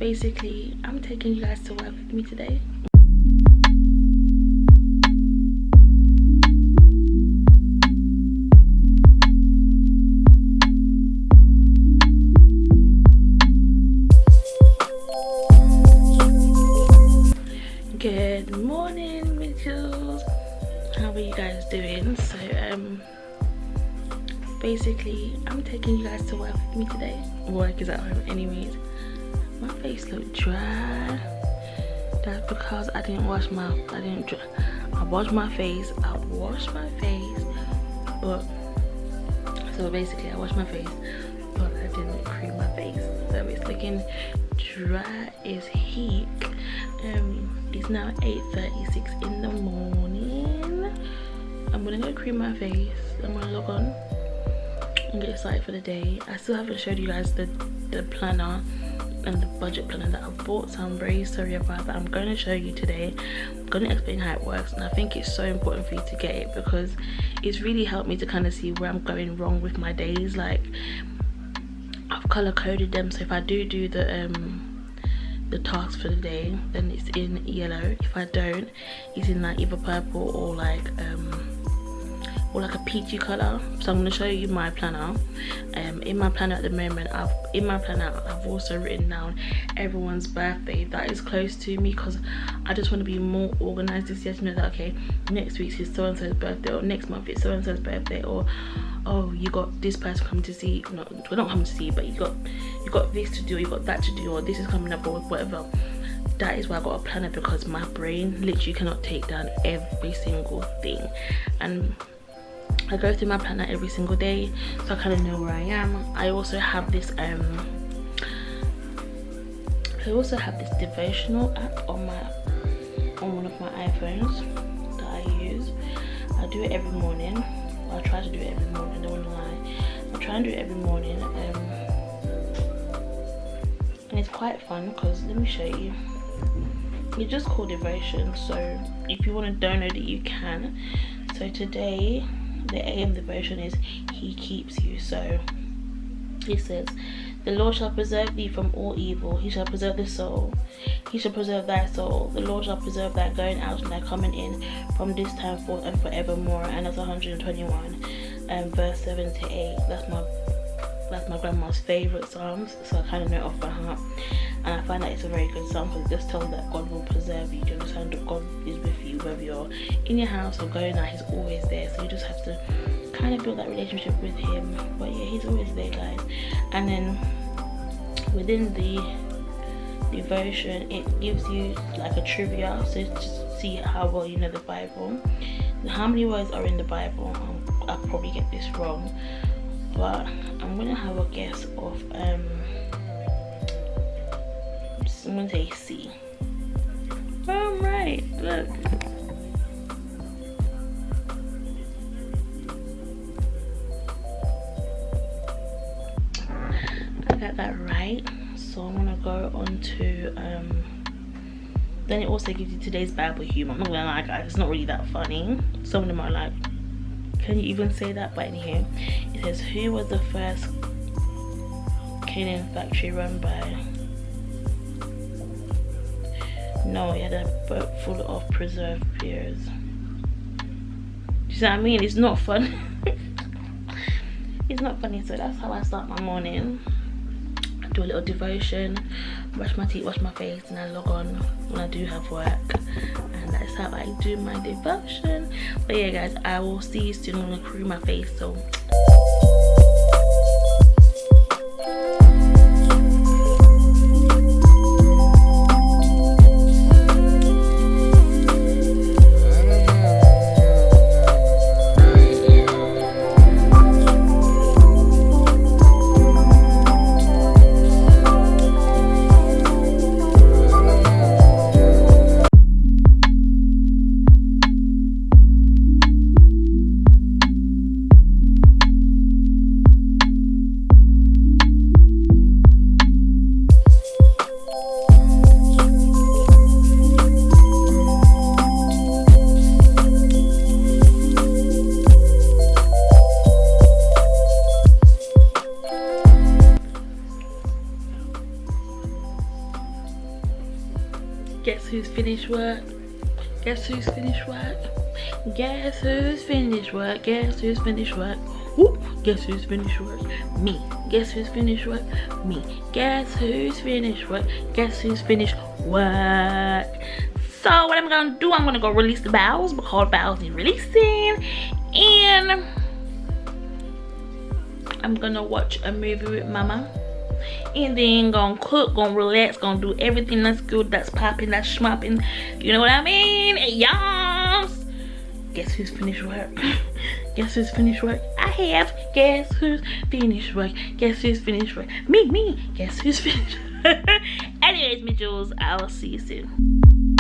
Basically, I'm taking you guys to work with me today. Good morning, Mitchells. How are you guys doing? So basically I'm taking you guys to work with me today. Work is at home anyways. My face looked dry. That's because I washed my face, but so basically I washed my face, but I didn't cream my face, so it's looking dry as heck. It's now 8:36 in the morning. I'm gonna go cream my face. I'm gonna log on and get excited for the day. I still haven't showed you guys the planner and the budget planner that I bought, so I'm very sorry about that. I'm going to show you today. I'm going to explain how it works, and I think it's so important for you to get it because it's really helped me to kind of see where I'm going wrong with my days. Like, I've color coded them, so if I do the task for the day, then it's in yellow. If I don't, it's in like either purple or like a peachy color. So I'm going to show you my planner. In my planner at the moment, I've also written down everyone's birthday that is close to me, because I just want to be more organized this year to know that, okay, next week's is so and so's birthday, or next month it's so and so's birthday, or oh, you got this person coming to see, no, we're not coming to see, but you got this to do, you got that to do, or this is coming up, or whatever. That is why I got a planner, because my brain literally cannot take down every single thing. And I go through my planner every single day, so I kind of know where I am. I also have this devotional app on one of my iPhones that I use. I do it every morning. I try to do it every morning, I don't want to lie. I try and do it every morning, and it's quite fun because, let me show you. It's just called devotion, so if you want to download it, you can. So today the AM devotion is He keeps you. So it says, the Lord shall preserve thee from all evil. He shall preserve the soul. He shall preserve thy soul. The Lord shall preserve thy going out and thy coming in from this time forth and forevermore. And that's 121 verse 7 to 8. That's my grandma's favorite psalms, so I kind of know it off by heart. And I find that it's a very good psalm because it just tells that God will preserve you. Do you understand that God is with you, whether you're in your house or going out, He's always there. So you just have to kind of build that relationship with Him. But yeah, He's always there, guys. And then within the devotion, it gives you like a trivia, so just see how well you know the Bible. How many words are in the Bible? I'll probably get this wrong, but I'm gonna have a guess of I'm gonna say C. Oh, right, look. I got that right. So I'm gonna go on to then it also gives you today's Bible humor. I'm not gonna lie, guys, it's not really that funny. Some of them are like, can you even say that? But anyway, it says, who was the first Canaan factory run by? No, it had a boat full of preserved pears. Do you see what I mean? It's not fun. It's not funny. So that's how I start my morning. I do a little devotion, brush my teeth, wash my face, and I log on when I do have work. And that's how I do my devotion. But yeah, guys, I will see you soon. I'm gonna cream my face, so Guess who's finished work? Guess who's finished work? Guess who's finished work? Guess who's finished work? Whoop. Guess who's finished work? Me. Guess who's finished work? Me. Guess who's finished work? Guess who's finished work? So what I'm gonna do, I'm gonna go release the bowels because bowels is releasing, and I'm gonna watch a movie with mama, and then gonna cook, gonna relax, gonna do everything that's good, that's popping, that's schmopping, you know what I mean? Y'all, guess who's finished work? Guess who's finished work? I have. Guess who's finished work? Guess who's finished work? Me. Guess who's finished work? Anyways, my jewels, I'll see you soon.